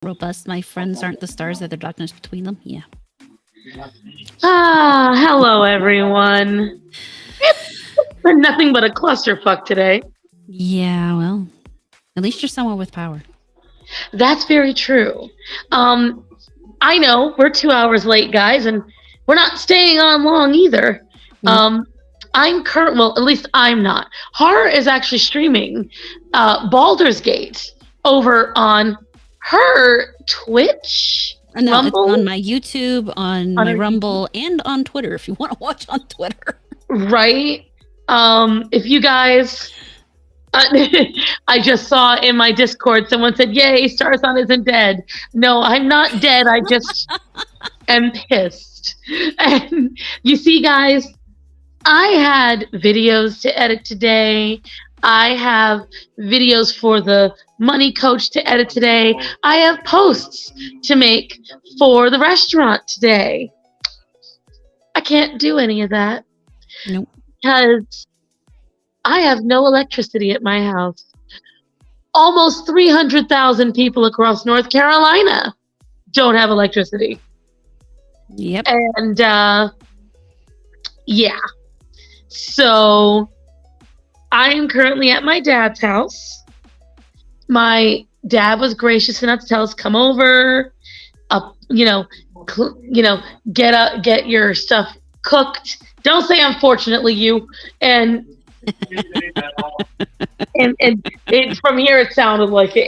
Robust. My friends aren't the stars, they're the darkness between them. Yeah. Hello everyone. It's been nothing but a clusterfuck today. Yeah, well, at least you're somewhere with power. That's very true. I know we're 2 hours late, guys, and we're not staying on long either. Nope. Well, at least I'm not. Horror is actually streaming Baldur's Gate over on her Twitch. No, Rumble? it's on my YouTube, on my her Rumble, and on Twitter if you want to watch on Twitter. Right? If you guys, I just saw in my Discord someone said, "Yay, Starson isn't dead." No, I'm not dead. I just am pissed. And you see, guys, I had videos to edit today. I have videos for the money coach to edit today. I have posts to make for the restaurant today. I can't do any of that. Nope. Because I have no electricity at my house. Almost 300,000 people across North Carolina don't have electricity. Yep. And, yeah. So, I am currently at my dad's house. My dad was gracious enough to tell us, come over, get your stuff cooked. Don't say unfortunately you. And from here it sounded like it.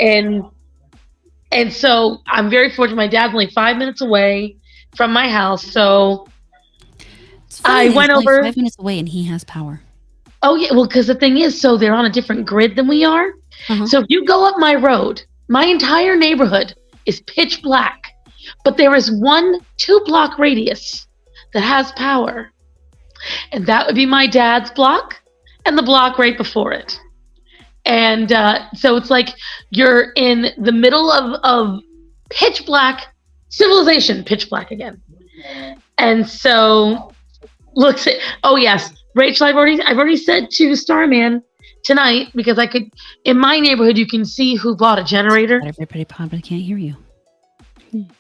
And so I'm very fortunate. My dad's only 5 minutes away from my house. So I went over 5 minutes away and he has power. Oh yeah, well, because the thing is, so they're on a different grid than we are. Uh-huh. So if you go up my road, my entire neighborhood is pitch black, but there is 1 2-block radius that has power. And that would be my dad's block and the block right before it. And so it's like you're in the middle of pitch black civilization, pitch black again. And so, oh yes, Rachel, I've already said to Starman tonight, because I could, in my neighborhood, you can see who bought a generator. Everybody probably can't hear you.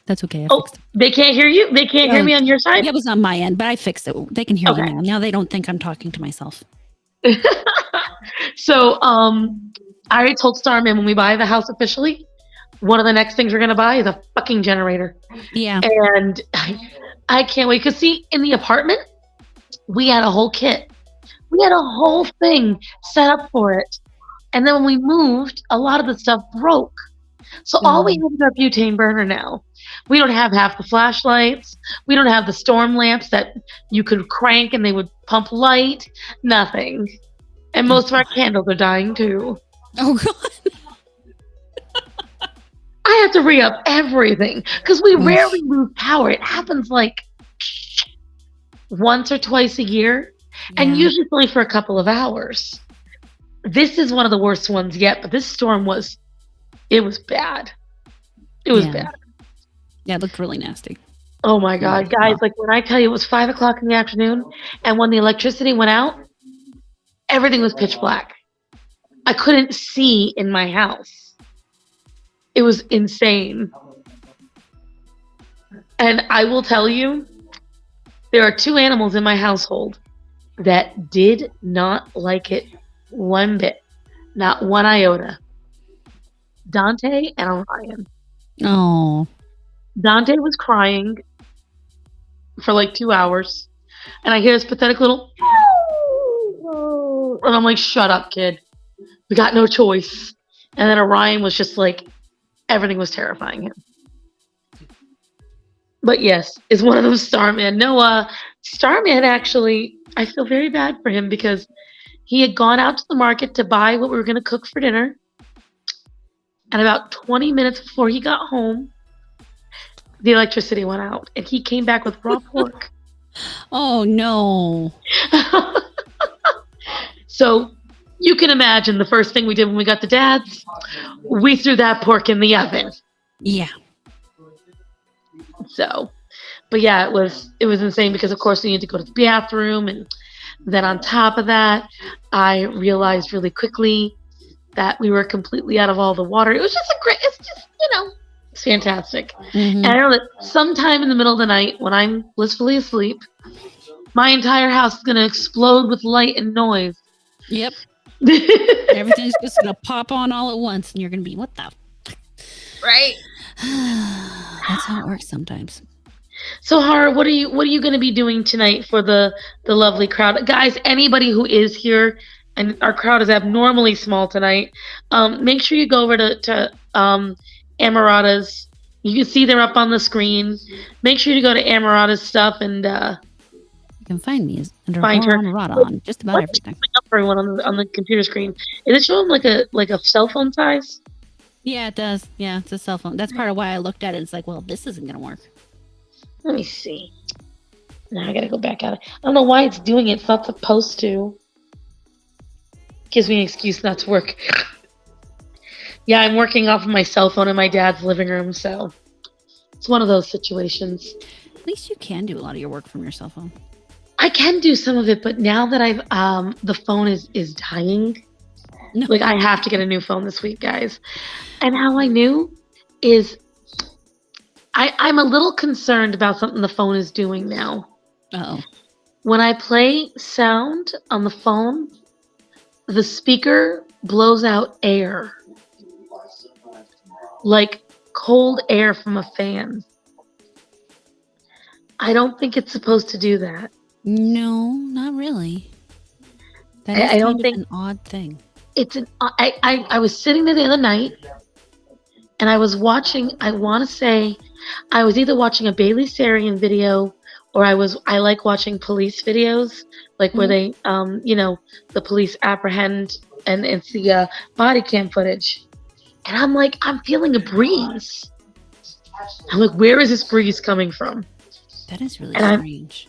That's okay. Oh, they can't hear you? They can't hear me on your side? It was on my end, but I fixed it. They can hear you now. Now they don't think I'm talking to myself. So, I already told Starman when we buy the house officially, one of the next things we're going to buy is a fucking generator. Yeah. And I can't wait. Because see, in the apartment, we had a whole kit. We had a whole thing set up for it. And then when we moved, a lot of the stuff broke. So all we have is our butane burner now. We don't have half the flashlights. We don't have the storm lamps that you could crank and they would pump light. Nothing. And most of our candles are dying too. Oh, God. I have to re-up everything because we rarely lose power. It happens like once or twice a year, and usually only for a couple of hours. This is one of the worst ones yet, but this storm was bad. It was bad. Yeah, it looked really nasty. Oh my God, guys, like when I tell you it was 5 o'clock in the afternoon, and when the electricity went out, everything was pitch black. I couldn't see in my house. It was insane. And I will tell you, there are 2 animals in my household that did not like it one bit. Not one iota. Dante and Orion. Oh. Dante was crying for like 2 hours. And I hear this pathetic little... And I'm like, shut up, kid. We got no choice. And then Orion was just like, everything was terrifying him. But yes, is one of them Starman. No, Starman actually, I feel very bad for him because he had gone out to the market to buy what we were going to cook for dinner. And about 20 minutes before he got home, the electricity went out. And he came back with raw pork. Oh, no. So you can imagine the first thing we did when we got to Dad's, we threw that pork in the oven. Yeah. So, but yeah, it was insane because of course we needed to go to the bathroom, and then on top of that, I realized really quickly that we were completely out of all the water. It was just it's just, It's fantastic. And I Mm-hmm. know that sometime in the middle of the night when I'm blissfully asleep, my entire house is going to explode with light and noise. Yep. Everything's just gonna pop on all at once, and you're gonna be, what the? Right. That's how it works sometimes. So, Har, what are you going to be doing tonight for the lovely crowd, guys? Anybody who is here, and our crowd is abnormally small tonight. Make sure you go over to Amarata's. You can see they're up on the screen. Make sure you go to Amarata's stuff and You can find me under find her. Rada on just about What's everything. showing up for everyone on the computer screen? Is it showing like a cell phone size? Yeah, it does. Yeah, it's a cell phone. That's part of why I looked at it. It's like, well, this isn't gonna work. Let me see. Now I gotta go back at it. I don't know why it's doing it. It's not supposed to. Gives me an excuse not to work. Yeah, I'm working off of my cell phone in my dad's living room, so it's one of those situations. At least you can do a lot of your work from your cell phone. I can do some of it, but now that I've the phone is dying, No. like I have to get a new phone this week, guys. And how I knew is I'm a little concerned about something the phone is doing now. Oh. When I play sound on the phone, the speaker blows out air. Like cold air from a fan. I don't think it's supposed to do that. No, not really. That is I don't kind of think an odd thing. it's an. I was sitting there the other night, and I was watching. I want to say, I was either watching a Bailey Sarian video, or I like watching police videos, like where they the police apprehend and it's the body cam footage, and I'm like, I'm feeling a breeze. I'm like, where is this breeze coming from? That is really And strange.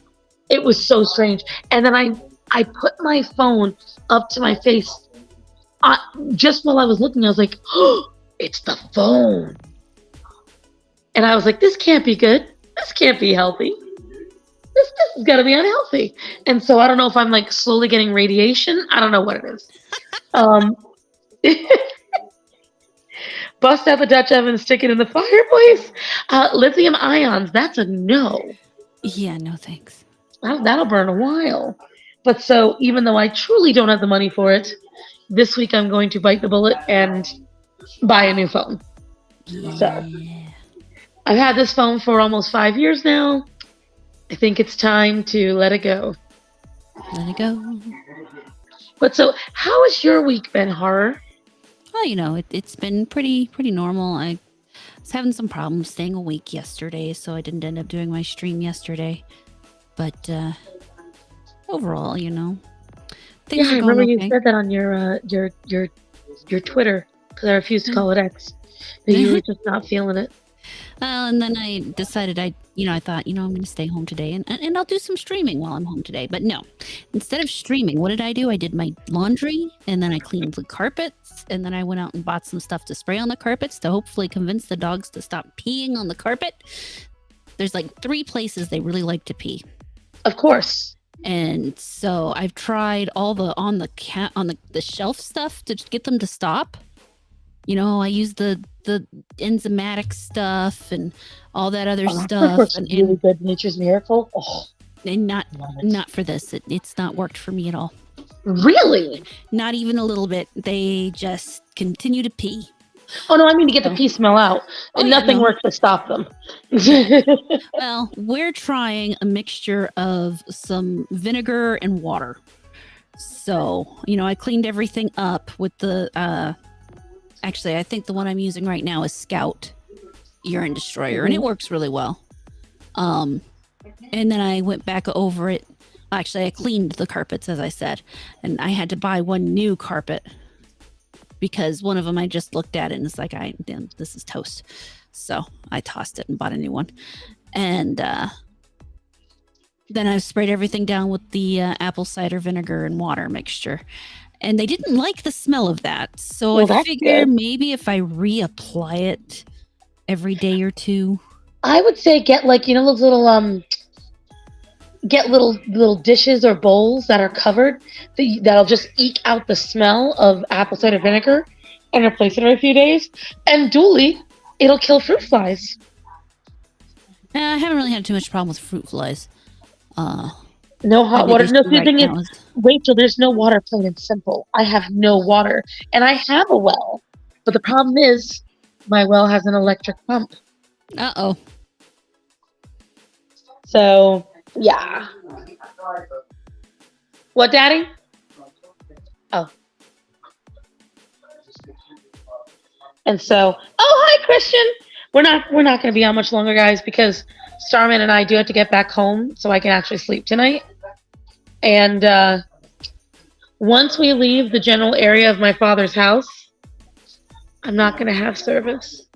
It was so strange. And then I put my phone up to my face. Just while I was looking, I was like, oh, it's the phone. And I was like, this can't be good. This can't be healthy. This has got to be unhealthy. And so I don't know if I'm like slowly getting radiation. I don't know what it is. Bust out the Dutch oven, stick it in the fireplace. Lithium ions, that's a no. Yeah, no thanks. That'll burn a while. But so even though I truly don't have the money for it, this week I'm going to bite the bullet and buy a new phone. Yeah. So I've had this phone for almost 5 years now. I think it's time to let it go. Let it go. But so how has your week been, Horror? Well, it's been pretty normal. I was having some problems staying awake yesterday, so I didn't end up doing my stream yesterday. But overall, things Yeah, I are remember going you okay. said that on your Twitter because I refused to call it X. That you were just not feeling it. And then I decided I thought, I'm going to stay home today and I'll do some streaming while I'm home today. But no, instead of streaming, what did I do? I did my laundry and then I cleaned the carpets and then I went out and bought some stuff to spray on the carpets to hopefully convince the dogs to stop peeing on the carpet. There's like 3 places they really like to pee. Of course. And so I've tried all on the shelf stuff to get them to stop. I use the enzymatic stuff and all that other stuff. And really good Nature's Miracle. Oh, and not for this. It's not worked for me at all. really? Not even a little bit. They just continue to pee. Oh no, I mean to get the pee smell out. And yeah, nothing no. works to stop them. Well, we're trying a mixture of some vinegar and water. So, I cleaned everything up with the actually, I think the one I'm using right now is Scout Urine Destroyer, and it works really well. And then I went back over it. Actually, I cleaned the carpets, as I said, and I had to buy one new carpet because one of them I just looked at it and it's like, this is toast. So I tossed it and bought a new one. And then I sprayed everything down with the apple cider vinegar and water mixture. And they didn't like the smell of that. So I figured maybe if I reapply it every day or two. I would say get like, those little get little dishes or bowls that are covered that'll just eke out the smell of apple cider vinegar and replace it every few days. And duly, It'll kill fruit flies. I haven't really had too much problem with fruit flies. No My hot water. biggest No, issue the right thing is, now is Rachel, there's no water, plain and simple. I have no water. And I have a well. But the problem is, my well has an electric pump. uh-oh. So, yeah. What, Daddy? Oh. And so, oh, hi, Christian. We're not going to be on much longer, guys, because Starman and I do have to get back home so I can actually sleep tonight. And once we leave the general area of my father's house, I'm not going to have service.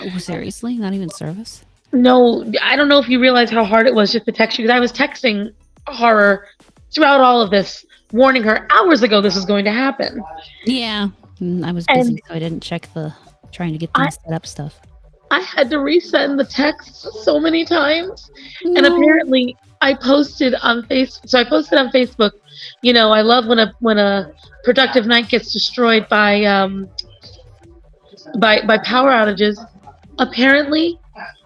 Oh, seriously? Not even service? No, I don't know if you realize how hard it was just to text you, because I was texting Horror throughout all of this, warning her hours ago this was going to happen. Yeah. I was busy, so I didn't check trying to get things set up stuff. I had to resend the text so many times. No. And apparently I posted on Facebook. So I posted on Facebook, you know, I love when a productive night gets destroyed by power outages. Apparently,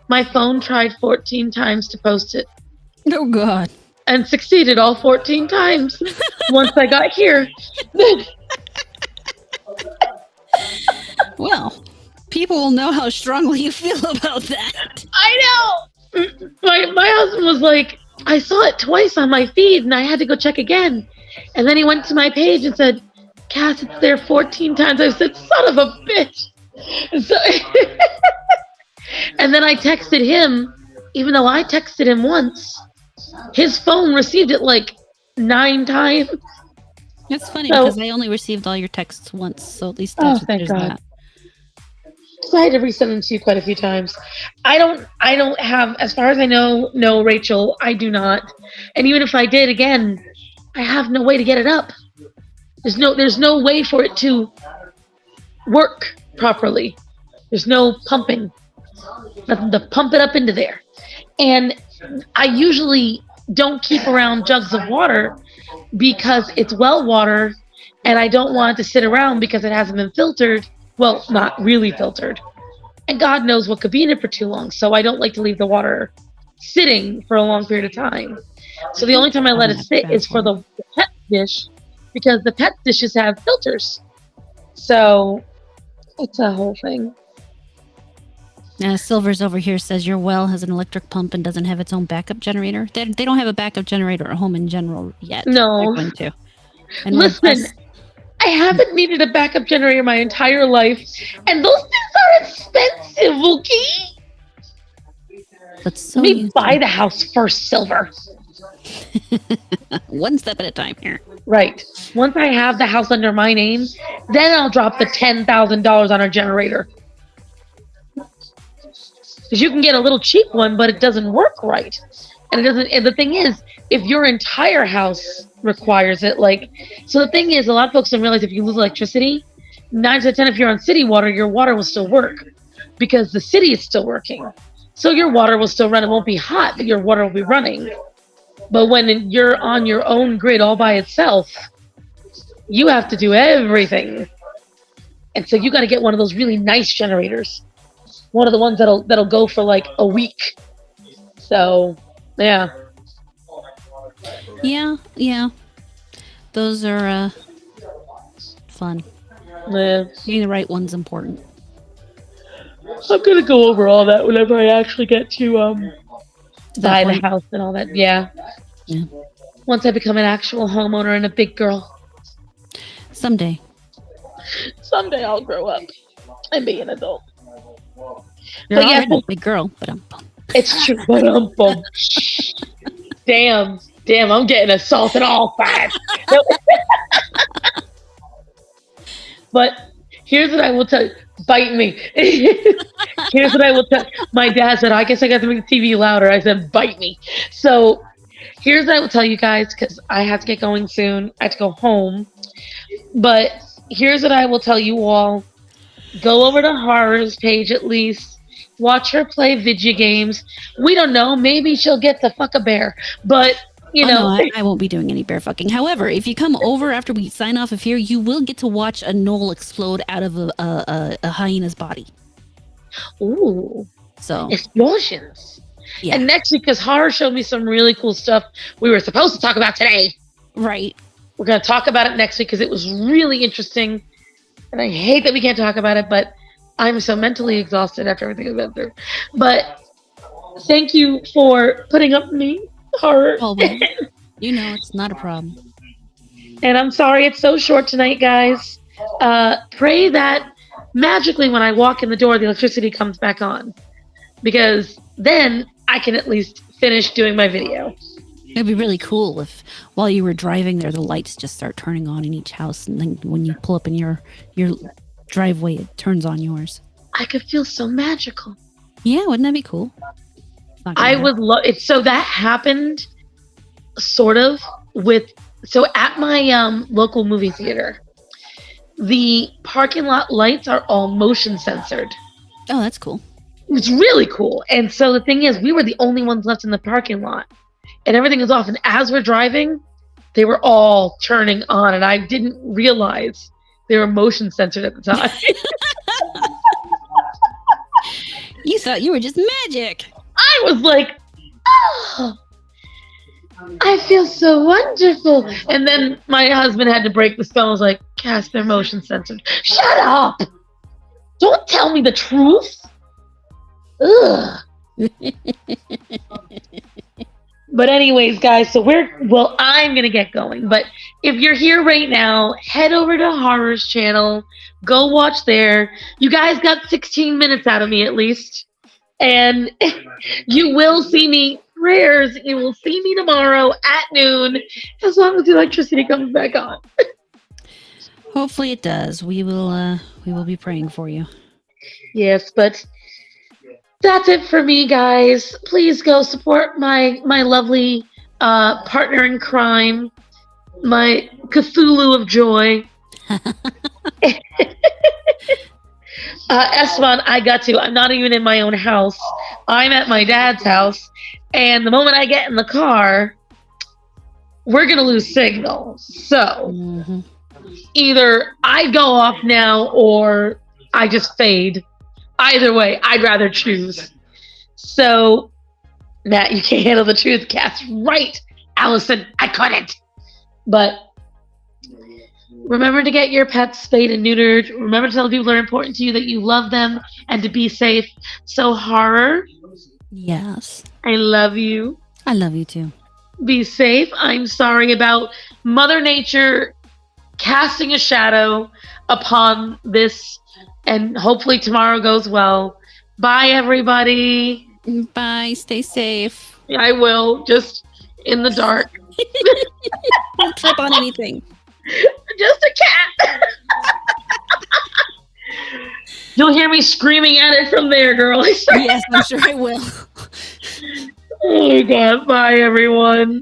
my phone tried 14 times to post it. Oh, God. And succeeded all 14 times once I got here. Well, people will know how strongly you feel about that. I know! My husband was like, I saw it twice on my feed and I had to go check again. And then he went to my page and said, Cass, it's there 14 times. I said, son of a bitch. And so and then I texted him, even though I texted him once, his phone received it like 9 times. It's funny because I only received all your texts once, so at least there's that. So I had to resend them to you quite a few times. I don't have, as far as I know, no, Rachel, I do not. And even if I did, again, I have no way to get it up. There's no way for it to work properly. There's no pumping. Nothing to pump it up into there. And I usually don't keep around jugs of water because it's well water and I don't want it to sit around because it hasn't been filtered. Well, not really filtered. And God knows what could be in it for too long. So I don't like to leave the water sitting for a long period of time. So the only time I let it sit is for the pet dish because the pet dishes have filters. So it's a whole thing. Silver's over here says your well has an electric pump and doesn't have its own backup generator. They don't have a backup generator at home in general yet. No. They're going to. And listen, I haven't needed a backup generator my entire life, and those things are expensive, okay? But so Let me buy the house first, Silver. One step at a time here. Right. Once I have the house under my name, then I'll drop the $10,000 on a generator. Because you can get a little cheap one, but it doesn't work right. And it doesn't. And the thing is, if your entire house requires it, so the thing is, a lot of folks don't realize if you lose electricity, 9 out of 10, if you're on city water, your water will still work because the city is still working. So your water will still run. It won't be hot, but your water will be running. But when you're on your own grid all by itself, you have to do everything. And so you got to get one of those really nice generators. One of the ones that'll go for like a week. So, yeah. Yeah. Those are fun. Yeah. Getting the right one's important. I'm gonna go over all that whenever I actually get to buy the house and all that. Yeah. Once I become an actual homeowner and a big girl. Someday I'll grow up and be an adult. You're already a big girl, but it's true, but damn, I'm getting assaulted all fast. But here's what I will tell you. Bite me. Here's what I will tell you. My dad said, I guess I got to make the TV louder. I said, bite me. So here's what I will tell you guys, because I have to get going soon. I have to go home. But here's what I will tell you all. Go over to Horror's page at least. Watch her play video games. We don't know. Maybe she'll get to fuck a bear. But, you know. No, I won't be doing any bear fucking. However, if you come over after we sign off of here, you will get to watch a knoll explode out of a hyena's body. Ooh, So explosions. yeah, And next week, because horror showed me some really cool stuff we were supposed to talk about today. right. We're going to talk about it next week because it was really interesting. And I hate that we can't talk about it, but I'm so mentally exhausted after everything I've been through. But thank you for putting up with me, horror. Oh well, it's not a problem. And I'm sorry it's so short tonight, guys. Pray that magically when I walk in the door, the electricity comes back on. Because then I can at least finish doing my video. It'd be really cool if while you were driving there, the lights just start turning on in each house, and then when you pull up in your driveway, it turns on yours. I could feel so magical. Yeah, wouldn't that be cool? I would love it. So that happened sort of at my local movie theater. The parking lot lights are all motion censored. Oh, that's cool. It's really cool. And so the thing is, we were the only ones left in the parking lot. And everything was off. And as we're driving, they were all turning on. And I didn't realize they were motion censored at the time. You thought you were just magic. I was like, oh, I feel so wonderful. And then my husband had to break the spell. I was like, Cass, they're motion censored. Shut up. Don't tell me the truth. Ugh. But anyways, guys, so I'm going to get going. But if you're here right now, head over to Horror's channel. Go watch there. You guys got 16 minutes out of me at least. And you will see me, prayers, you will see me tomorrow at noon, as long as the electricity comes back on. Hopefully it does. We will be praying for you. Yes, but that's it for me, guys. Please go support my lovely partner in crime, my Cthulhu of joy. Esteban, I'm not even in my own house. I'm at my dad's house. And the moment I get in the car, we're going to lose signal. So either I go off now or I just fade. Either way, I'd rather choose. So, Matt, you can't handle the truth. Cass, right. Allison, I couldn't. But remember to get your pets spayed and neutered. Remember to tell people that are important to you that you love them and to be safe. So, horror. Yes. I love you. I love you too. Be safe. I'm sorry about Mother Nature casting a shadow upon this, and hopefully tomorrow goes well. Bye, everybody. Bye. Stay safe. I will, just in the dark. Don't trip on anything. Just a cat. You'll hear me screaming at it from there, girl. Yes, I'm sure I will. Oh my God. Bye, everyone.